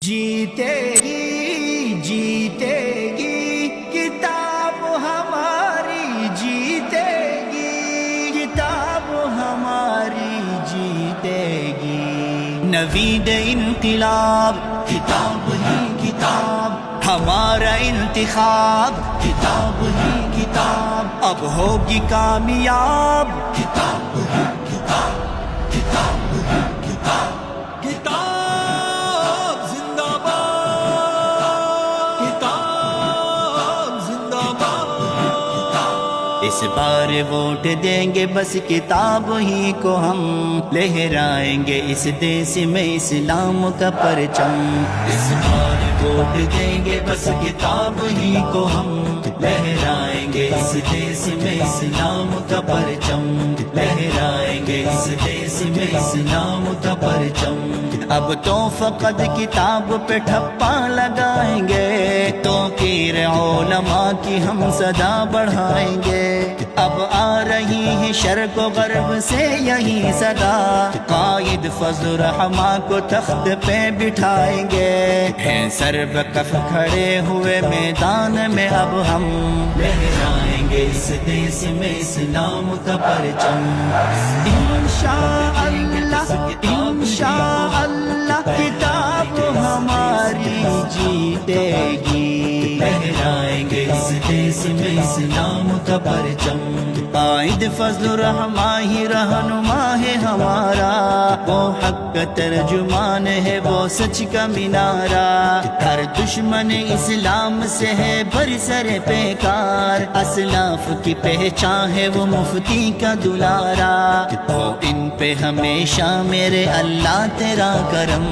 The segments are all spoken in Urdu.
جیتے گی کتاب ہماری، جیتے گی کتاب ہماری، جیتے گی نوید انقلاب، کتاب ہی کتاب ہمارا انتخاب، کتاب ہی کتاب اب ہوگی کامیاب، کتاب ہی کتاب، کتاب ہی کتاب، کتاب زندہ باد، کتاب زندہ باد۔ اس بار ووٹ دیں گے بس کتاب ہی کو ہم، لہرائیں گے اس دیس میں اسلام کا پرچم۔ اس بار ووٹ دیں گے بس کتاب ہی کو ہم، لہرائیں گے اس دیس میں اسلام کا پرچم، لہرائیں گے اس دیس میں اسلام کا پرچم۔ اب تو فقط کتاب پہ ٹھپا لگائیں گے، توقیر علماء کی ہم صدا بڑھائیں گے۔ اب آ رہی ہے شرق و غرب سے یہی صدا، قائد فضل الرحمن کو تخت پہ بٹھائیں گے۔ ہیں سر بکف کھڑے ہوئے میدان میں اب ہم، لہرائیں گے اس دیس میں اسلام کا پرچم۔ انشاءاللہ انشاءاللہ کتاب ہماری جیتے گی، لہرائیں گے اس دیس میں اسلام کا پرچم۔ قائد فضل الرحمن ہی رہنما ہے ہمارا، وہ حق کا ترجمان ہے، وہ سچ کا مینارہ۔ ہر دشمن اسلام سے ہے برسر پیکار، اسلاف کی پہچان ہے وہ مفتی کا دلارا۔ ہو ان پہ ہمیشہ میرے اللہ تیرا کرم،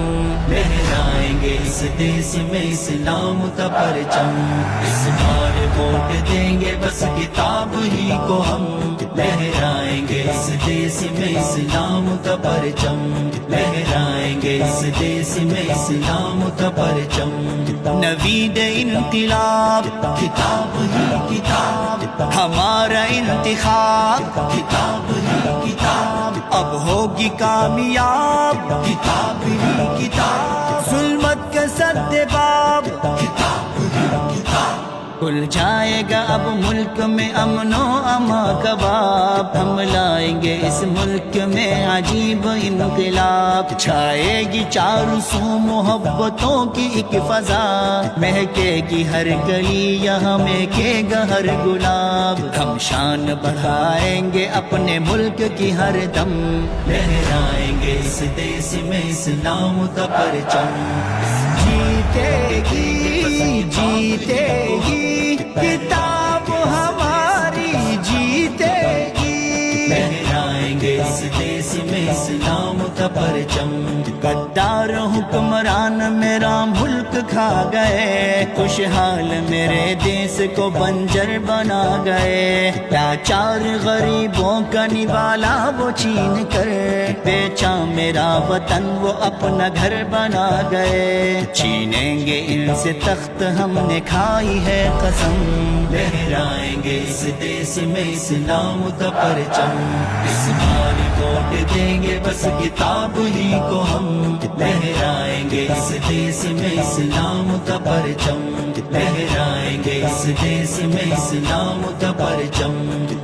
لہرائیں گے اس دیس میں اسلام کا پرچم۔ اس بار ووٹ دیں گے بس کتاب ہی کو ہم، لہرائیں گے اس دیس میں اسلام کا پرچم، لہرائیں گے اس دیس میں اسلام کا پرچم۔ نوید انقلاب، کتاب ہی کتاب ہمارا انتخاب، کتاب ہی کتاب اب ہوگی کامیاب، کتاب ہی کتاب ظلمت کے سدباب، کتاب ہی کتاب کھل جائے گا اب ملک میں امن و اما کباب۔ ہم لائیں گے اس ملک میں عجیب انقلاب، چھائے گی چاروں سو محبتوں کی ایک فضا، مہکے گی ہر گلی یہاں مہکے گا ہر گلاب۔ ہم شان بڑھائیں گے اپنے ملک کی ہر دم، لہرائیں گے اس دیس میں اسلام کا پرچم۔ جیتے گی کتاب ہماری، جیتے گی لہرائیں گے اس دیس میں اسلام کا پرچم۔ غدار حکمران میرا ملک کھا گئے، خوشحال میرے دیس کو بنجر بنا گئے۔ لاچار غریبوں کا نوالا وہ چھین کر، بیچا میرا وطن وہ اپنا گھر بنا گئے۔ چھینیں گے ان سے تخت ہم نے کھائی ہے قسم، لہرائیں گے اس دیس میں اسلام کا پرچم۔ اس بار ووٹ دیں گے بس کتاب ہی کو ہم، لہرائیں گے اس دیس میں اسلام کا پرچم، لہرائیں گے اس دیس میں اسلام کا پرچم۔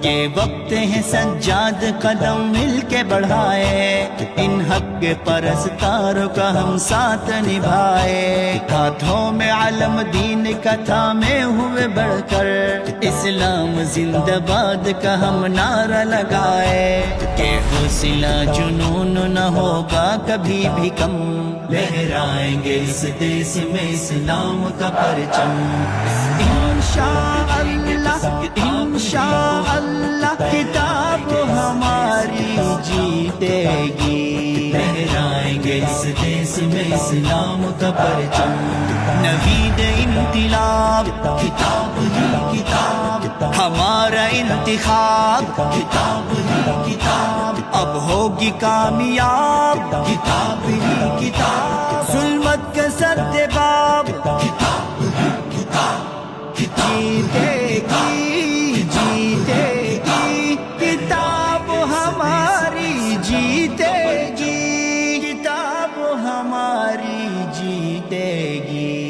یہ وقت ہے سجاد قدم مل کے بڑھائے، ان حق پرستاروں کا ہم ساتھ نبھائے۔ ہاتھوں میں علم دین کا تھامے ہوئے بڑھ کر، اسلام زندہ باد کا ہم نعرہ لگائے، کہ حوصلہ جنون نہ ہوگا کبھی بھی کم، لہرائیں گے اس دیس میں اسلام کا پرچم۔ انشاءاللہ انشاءاللہ کتاب ہماری جیتے گی، لہرائیں گے اس دیس میں اسلام کا پرچم۔ نوید انقلاب، کتاب ہی کتاب ہمارا انتخاب، کتاب ہی کتاب اب ہوگی کامیاب، کتاب ہی کتاب ظلمت کے سدباب، کتاب ہی کتاب جیتے گی کتاب ہماری، جیتے گی کتاب ہماری جیتے جیتے گی.